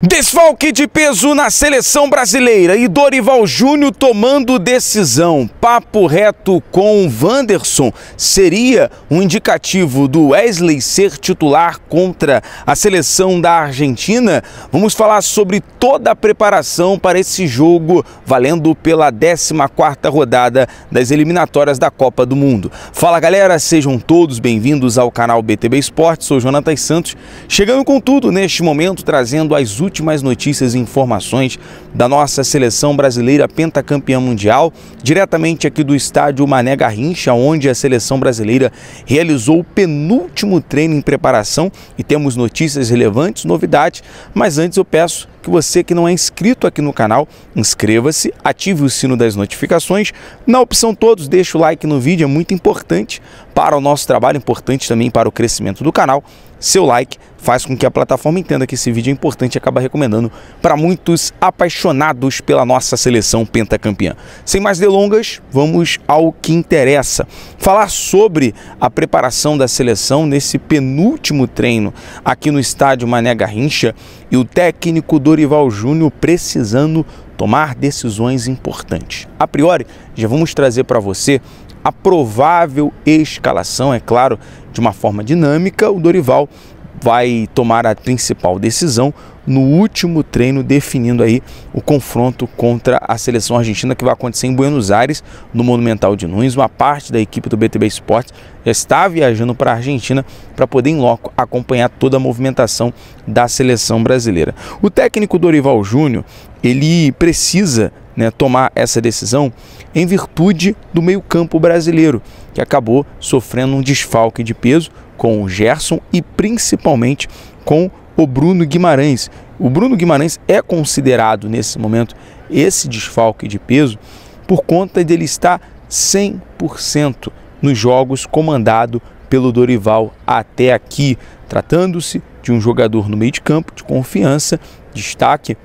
Desfalque de peso na seleção brasileira e Dorival Júnior tomando decisão. Papo reto com Wanderson seria um indicativo do Wesley ser titular contra a seleção da Argentina? Vamos falar sobre toda a preparação para esse jogo valendo pela 14ª rodada das eliminatórias da Copa do Mundo. Fala galera, sejam todos bem-vindos ao canal BTB Esportes, sou Jonatas Santos, chegando com tudo neste momento, trazendo as últimas notícias e informações da nossa seleção brasileira pentacampeã mundial, diretamente aqui do estádio Mané Garrincha, onde a seleção brasileira realizou o penúltimo treino em preparação e temos notícias relevantes, novidades, mas antes eu peço que você que não é inscrito aqui no canal, inscreva-se, ative o sino das notificações, na opção todos, deixa o like no vídeo, é muito importante para o nosso trabalho, importante também para o crescimento do canal. Seu like faz com que a plataforma entenda que esse vídeo é importante e acaba recomendando para muitos apaixonados pela nossa seleção pentacampeã. Sem mais delongas, vamos ao que interessa. Falar sobre a preparação da seleção nesse penúltimo treino aqui no estádio Mané Garrincha e o técnico Dorival Júnior precisando tomar decisões importantes. A priori, já vamos trazer para você a provável escalação, é claro, de uma forma dinâmica. O Dorival vai tomar a principal decisão no último treino, definindo aí o confronto contra a seleção argentina que vai acontecer em Buenos Aires, no Monumental de Nunes. Uma parte da equipe do BTB Esportes já está viajando para a Argentina para poder em loco acompanhar toda a movimentação da seleção brasileira. O técnico Dorival Júnior, ele precisa tomar essa decisão em virtude do meio-campo brasileiro, que acabou sofrendo um desfalque de peso com o Gerson e principalmente com o Bruno Guimarães. O Bruno Guimarães é considerado nesse momento esse desfalque de peso por conta dele estar 100% nos jogos comandado pelo Dorival até aqui, tratando-se de um jogador no meio de campo de confiança, destaque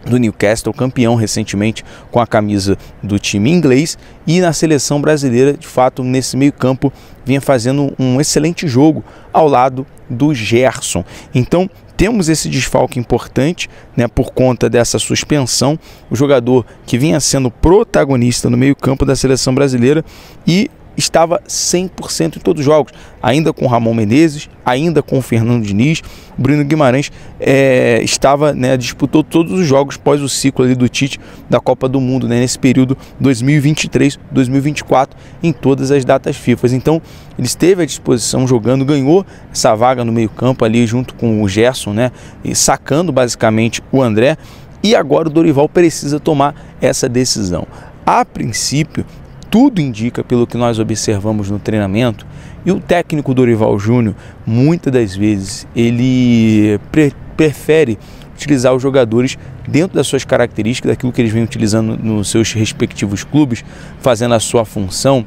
do Newcastle, campeão recentemente com a camisa do time inglês, e na seleção brasileira, de fato, nesse meio campo, vinha fazendo um excelente jogo ao lado do Gerson. Então, temos esse desfalque importante, por conta dessa suspensão, o jogador que vinha sendo protagonista no meio campo da seleção brasileira e estava 100% em todos os jogos, ainda com Ramon Menezes, ainda com Fernando Diniz. Bruno Guimarães disputou todos os jogos pós o ciclo ali do Tite da Copa do Mundo, nesse período 2023-2024, em todas as datas FIFA. Então ele esteve à disposição jogando, ganhou essa vaga no meio campo ali junto com o Gerson, e sacando basicamente o André, e agora o Dorival precisa tomar essa decisão. A princípio, tudo indica, pelo que nós observamos no treinamento, e o técnico Dorival Júnior, muitas das vezes, ele prefere utilizar os jogadores dentro das suas características, daquilo que eles vêm utilizando nos seus respectivos clubes, fazendo a sua função,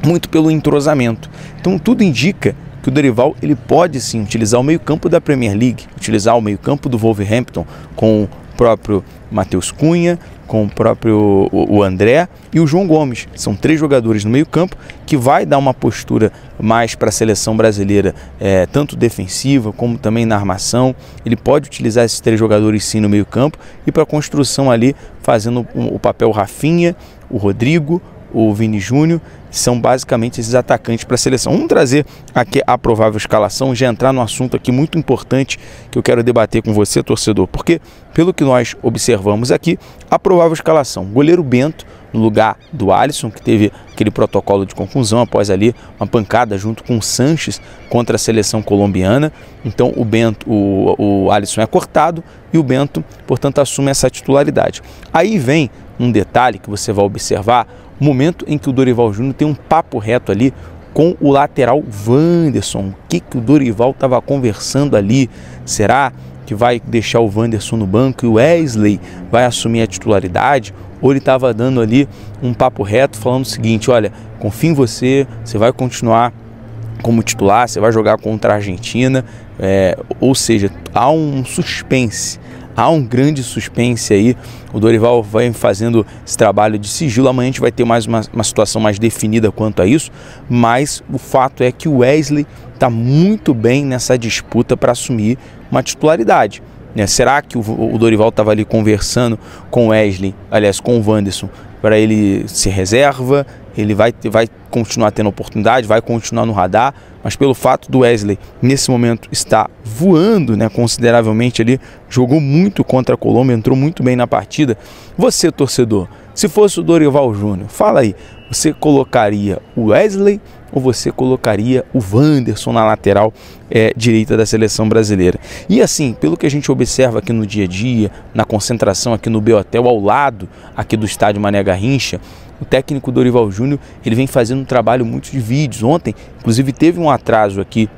muito pelo entrosamento. Então tudo indica que o Dorival ele pode sim utilizar o meio-campo da Premier League, utilizar o meio-campo do Wolverhampton com o próprio Matheus Cunha, com o próprio o André e o João Gomes. São 3 jogadores no meio-campo que vai dar uma postura mais para a seleção brasileira, tanto defensiva como também na armação. Ele pode utilizar esses 3 jogadores sim no meio-campo e para a construção ali, fazendo o papel Rafinha, o Rodrigo, o Vini Júnior, são basicamente esses atacantes para a seleção. Vamos trazer aqui a provável escalação, já entrar num assunto aqui muito importante que eu quero debater com você, torcedor, porque pelo que nós observamos aqui, a provável escalação: goleiro Bento no lugar do Alisson, que teve aquele protocolo de contusão após ali uma pancada junto com o Sanches contra a seleção colombiana. Então o Alisson é cortado e o Bento, portanto, assume essa titularidade. Aí vem um detalhe que você vai observar: o momento em que o Dorival Júnior tem um papo reto ali com o lateral Wanderson. O que o Dorival estava conversando ali? Será que vai deixar o Wanderson no banco e o Wesley vai assumir a titularidade? Ou ele estava dando ali um papo reto falando o seguinte: olha, confio em você, você vai continuar como titular, você vai jogar contra a Argentina, ou seja, há um suspense. Há um grande suspense aí, o Dorival vai fazendo esse trabalho de sigilo. Amanhã a gente vai ter mais uma situação mais definida quanto a isso, mas o fato é que o Wesley está muito bem nessa disputa para assumir uma titularidade. né? Será que o Dorival estava ali conversando com o Wesley, aliás, com o Wanderson, para ele se reserva, ele vai continuar tendo oportunidade, vai continuar no radar, mas pelo fato do Wesley, nesse momento, estar voando, né, consideravelmente ali, jogou muito contra a Colômbia, entrou muito bem na partida. Você, torcedor, se fosse o Dorival Júnior, fala aí, você colocaria o Wesley ou você colocaria o Wanderson na lateral direita da seleção brasileira? E assim, pelo que a gente observa aqui no dia a dia, na concentração aqui no B-Hotel, ao lado aqui do estádio Mané Garrincha, o técnico Dorival Júnior, ele vem fazendo um trabalho muito de vídeos. Ontem, inclusive, teve um atraso aqui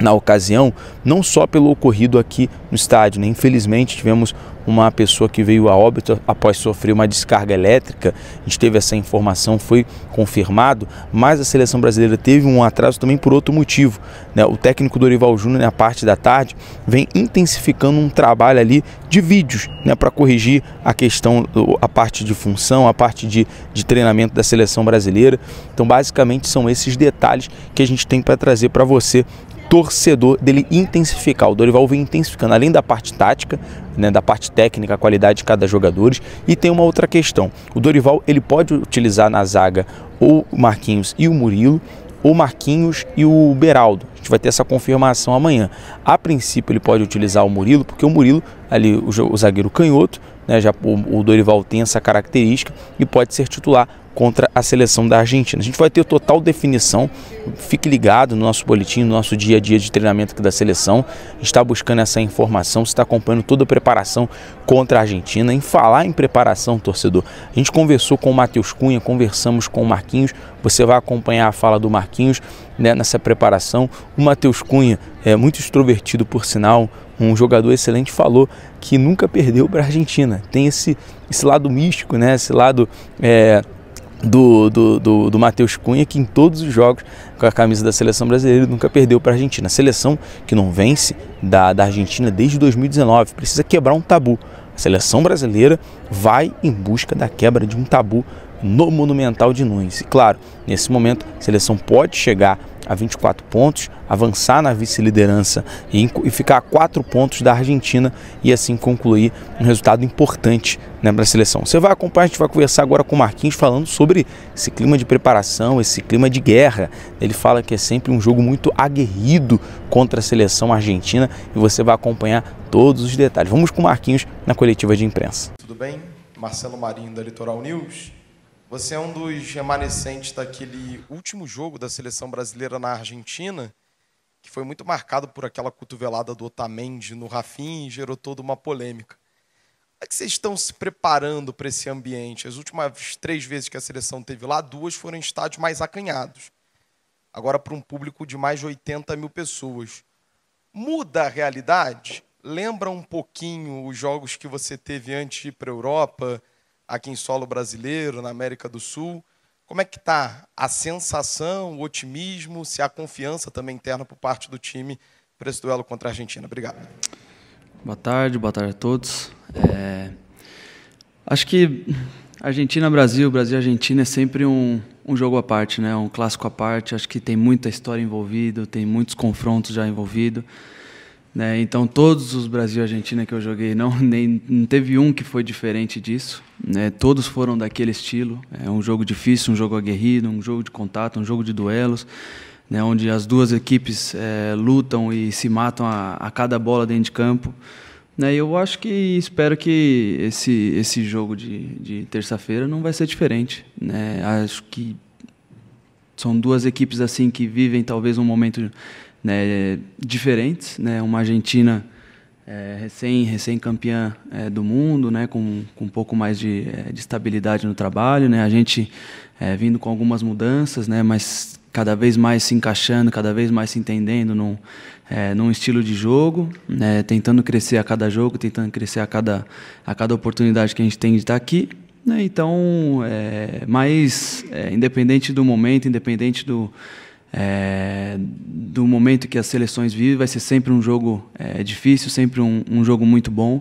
na ocasião, não só pelo ocorrido aqui no estádio, né? Infelizmente tivemos uma pessoa que veio a óbito após sofrer uma descarga elétrica. A gente teve essa informação, foi confirmado, mas a seleção brasileira teve um atraso também por outro motivo, né? O técnico Dorival Júnior, na parte da tarde, vem intensificando um trabalho ali de vídeos, né, para corrigir a questão, a parte de função, a parte de treinamento da seleção brasileira. Então, basicamente, são esses detalhes que a gente tem para trazer para você, torcedor, dele intensificar. O Dorival vem intensificando, além da parte tática, né, da parte técnica, a qualidade de cada jogador. E tem uma outra questão. O Dorival, ele pode utilizar na zaga ou o Marquinhos e o Murilo, ou Marquinhos e o Beraldo. A gente vai ter essa confirmação amanhã. A princípio, ele pode utilizar o Murilo, porque o Murilo, ali, o zagueiro canhoto, né, já o Dorival tem essa característica e pode ser titular contra a seleção da Argentina. A gente vai ter total definição, fique ligado no nosso boletim, no nosso dia a dia de treinamento aqui da seleção. A gente está buscando essa informação, você está acompanhando toda a preparação contra a Argentina. Em falar em preparação, torcedor, a gente conversou com o Matheus Cunha, conversamos com o Marquinhos, você vai acompanhar a fala do Marquinhos, né, nessa preparação. O Matheus Cunha é muito extrovertido, por sinal, um jogador excelente, falou que nunca perdeu para a Argentina. Tem esse lado místico, né, esse lado do Matheus Cunha, que em todos os jogos com a camisa da seleção brasileira nunca perdeu para a Argentina. A seleção que não vence da Argentina desde 2019, precisa quebrar um tabu. A seleção brasileira vai em busca da quebra de um tabu no Monumental de Nunes. E claro, nesse momento a seleção pode chegar a 24 pontos, avançar na vice-liderança e ficar a 4 pontos da Argentina e assim concluir um resultado importante, né, para a seleção. Você vai acompanhar, a gente vai conversar agora com o Marquinhos falando sobre esse clima de preparação, esse clima de guerra. Ele fala que é sempre um jogo muito aguerrido contra a seleção argentina e você vai acompanhar todos os detalhes. Vamos com o Marquinhos na coletiva de imprensa. Tudo bem? Marcelo Marinho, da Litoral News. Você é um dos remanescentes daquele último jogo da seleção brasileira na Argentina, que foi muito marcado por aquela cotovelada do Otamendi no Rafinha e gerou toda uma polêmica. Como é que vocês estão se preparando para esse ambiente? As últimas 3 vezes que a seleção teve lá, 2 foram em estádios mais acanhados. Agora para um público de mais de 80 mil pessoas. Muda a realidade? Lembra um pouquinho os jogos que você teve antes de ir para a Europa, aqui em solo brasileiro, na América do Sul? Como é que está a sensação, o otimismo, se há confiança também interna por parte do time para esse duelo contra a Argentina? Obrigado. Boa tarde a todos. Acho que Argentina-Brasil, Brasil-Argentina é sempre um jogo à parte, né? Um clássico à parte. Acho que tem muita história envolvida, tem muitos confrontos já envolvidos, né? Então, todos os Brasil e Argentina que eu joguei, não teve um que foi diferente disso, né? Todos foram daquele estilo. É um jogo difícil, um jogo aguerrido, um jogo de contato, um jogo de duelos, né? Onde as duas equipes lutam e se matam a cada bola dentro de campo, né? E eu acho que espero que esse jogo de terça-feira não vai ser diferente, né? Acho que são duas equipes assim que vivem talvez um momento, né, diferentes, né? Uma Argentina recém-campeã do mundo, né? Com um pouco mais de estabilidade no trabalho, né? A gente vindo com algumas mudanças, né? Mas cada vez mais se encaixando, cada vez mais se entendendo num estilo de jogo, né? Tentando crescer a cada jogo, tentando crescer a cada oportunidade que a gente tem de estar aqui, né? Então, independente do momento, independente do momento que as seleções vivem, vai ser sempre um jogo difícil, sempre um jogo muito bom,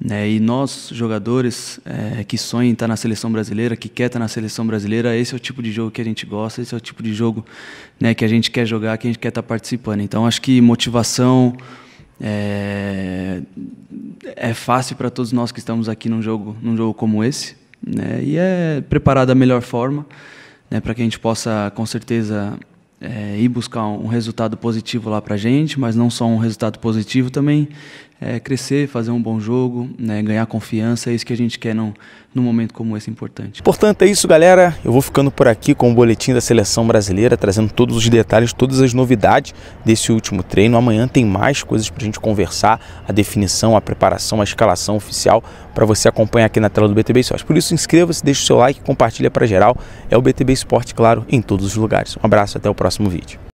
né? E nós, jogadores que sonham em estar na seleção brasileira, que quer estar na seleção brasileira, esse é o tipo de jogo que a gente gosta, esse é o tipo de jogo, né, que a gente quer jogar, que a gente quer estar participando. Então, acho que motivação, É fácil para todos nós que estamos aqui num jogo como esse, né? E é preparar da melhor forma, né, para que a gente possa, com certeza, ir buscar um resultado positivo lá para a gente, mas não só um resultado positivo, também crescer, fazer um bom jogo, né, ganhar confiança. É isso que a gente quer num momento como esse importante. Portanto, é isso, galera. Eu vou ficando por aqui com o boletim da Seleção Brasileira, trazendo todos os detalhes, todas as novidades desse último treino. Amanhã tem mais coisas para a gente conversar, a definição, a preparação, a escalação oficial, para você acompanhar aqui na tela do BTB Esporte. Por isso, inscreva-se, deixe o seu like, compartilha para geral. É o BTB Esporte, claro, em todos os lugares. Um abraço, até o próximo vídeo.